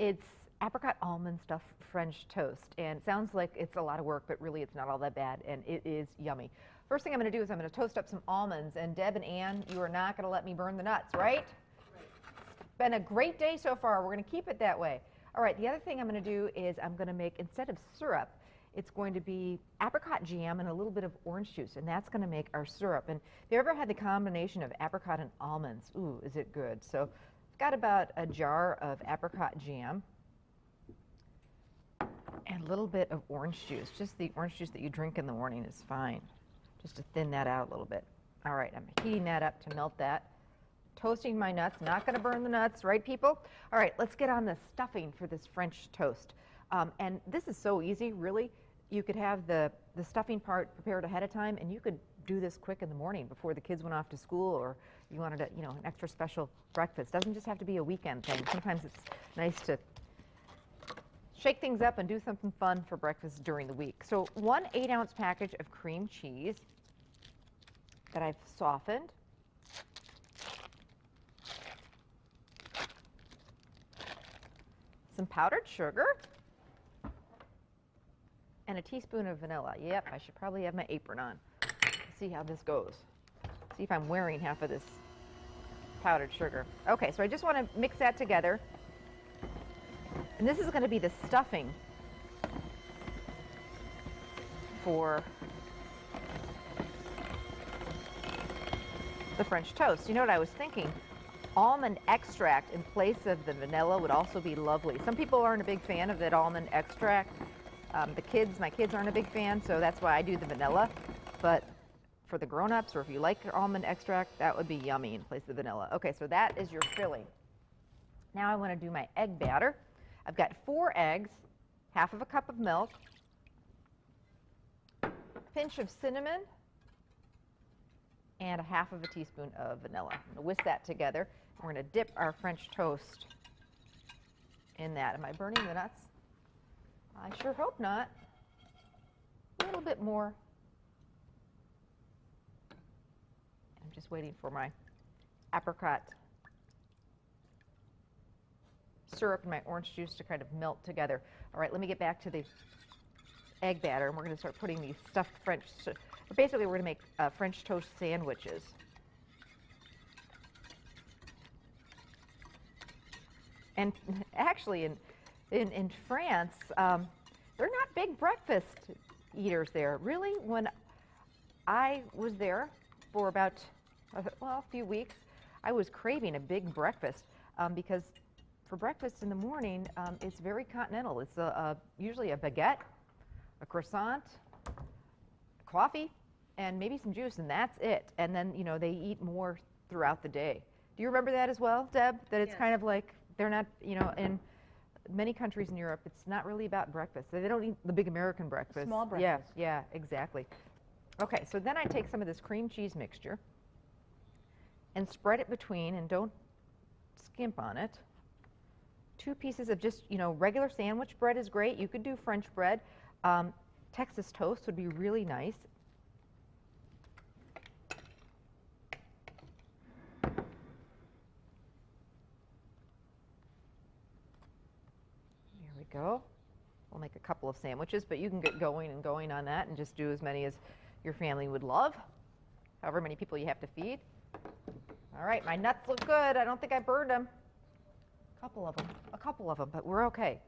It's apricot almond stuffed French toast, and it sounds like it's a lot of work, but really it's not all that bad, and it is yummy. First thing I'm going to do is I'm going to toast up some almonds, and Deb and Ann, you are not going to let me burn the nuts, right? It's been a great day so far. We're going to keep it that way. All right, the other thing I'm going to do is I'm going to make, instead of syrup, it's going to be apricot jam and a little bit of orange juice, and that's going to make our syrup. And if you ever had the combination of apricot and almonds, ooh, is it good? So I've got about a jar of apricot jam and a little bit of orange juice. Just the orange juice that you drink in the morning is fine, just to thin that out a little bit. All right, I'm heating that up to melt that. Toasting my nuts, not going to burn the nuts, right, people? All right, let's get on the stuffing for this French toast. And this is so easy, really. You could have the stuffing part prepared ahead of time, and you could do this quick in the morning before the kids went off to school, or you wanted a, an extra special breakfast. Doesn't just have to be a weekend thing. Sometimes it's nice to shake things up and do something fun for breakfast during the week. So 1 8-ounce package of cream cheese that I've softened. Some powdered sugar. And a teaspoon of vanilla. Yep, I should probably have my apron on. Let's see how this goes. See if I'm wearing half of this powdered sugar. Okay, so I just want to mix that together. And this is going to be the stuffing for the French toast. You know what I was thinking? Almond extract in place of the vanilla would also be lovely. Some people aren't a big fan of that almond extract. My kids aren't a big fan, so that's why I do the vanilla. But for the grown-ups, or if you like almond extract, that would be yummy in place of vanilla. Okay, so that is your filling. Now I want to do my egg batter. I've got 4 eggs, half of a cup of milk, a pinch of cinnamon, and a half of a teaspoon of vanilla. I'm going to whisk that together. We're going to dip our French toast in that. Am I burning the nuts? I sure hope not. A little bit more. I'm just waiting for my apricot syrup and my orange juice to kind of melt together. All right, let me get back to the egg batter, and we're going to start putting these stuffed French. Basically, we're going to make French toast sandwiches. And actually, in France, they're not big breakfast eaters there. Really, when I was there for about, a few weeks, I was craving a big breakfast because for breakfast in the morning, it's very continental. It's usually a baguette, a croissant, coffee, and maybe some juice, and that's it. And then, they eat more throughout the day. Do you remember that as well, Deb? That it's kind of like they're not, in many countries in Europe, it's not really about breakfast. They don't eat the big American breakfast. Small breakfast. Yeah, exactly. Okay, so then I take some of this cream cheese mixture and spread it between, and don't skimp on it. 2 pieces of just, regular sandwich bread is great. You could do French bread. Texas toast would be really nice. Here we go. We'll make a couple of sandwiches, but you can get going and going on that and just do as many as your family would love, however many people you have to feed. All right, my nuts look good. I don't think I burned them. A couple of them, but we're okay.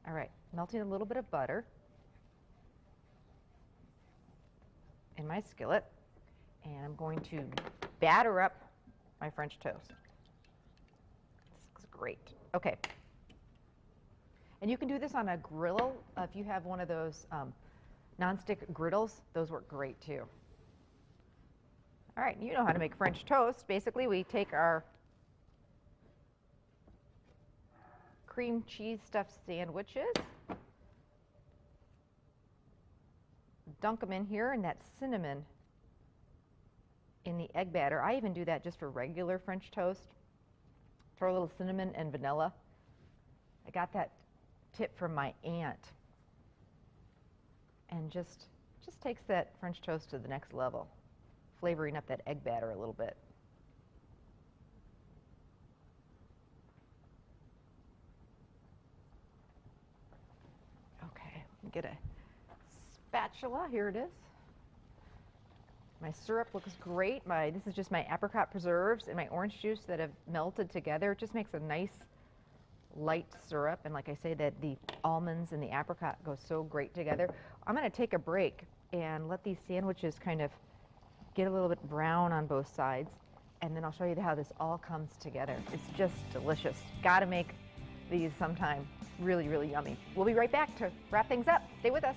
All right, melting a little bit of butter in my skillet, and I'm going to batter up my French toast. This looks great. Okay. And you can do this on a griddle. If you have one of those nonstick griddles, those work great too. All right, you know how to make French toast. Basically, we take our cream cheese stuffed sandwiches, dunk them in here, and that cinnamon in the egg batter. I even do that just for regular French toast. Throw a little cinnamon and vanilla. I got that tip from my aunt, and just takes that French toast to the next level, flavoring up that egg batter a little bit. get a spatula. Here it is. My syrup looks great. This is just my apricot preserves and my orange juice that have melted together. It just makes a nice light syrup. And like I say, that the almonds and the apricot go so great together. I'm going to take a break and let these sandwiches kind of get a little bit brown on both sides. And then I'll show you how this all comes together. It's just delicious. Got to make these sometime. Really, really yummy. We'll be right back to wrap things up. Stay with us.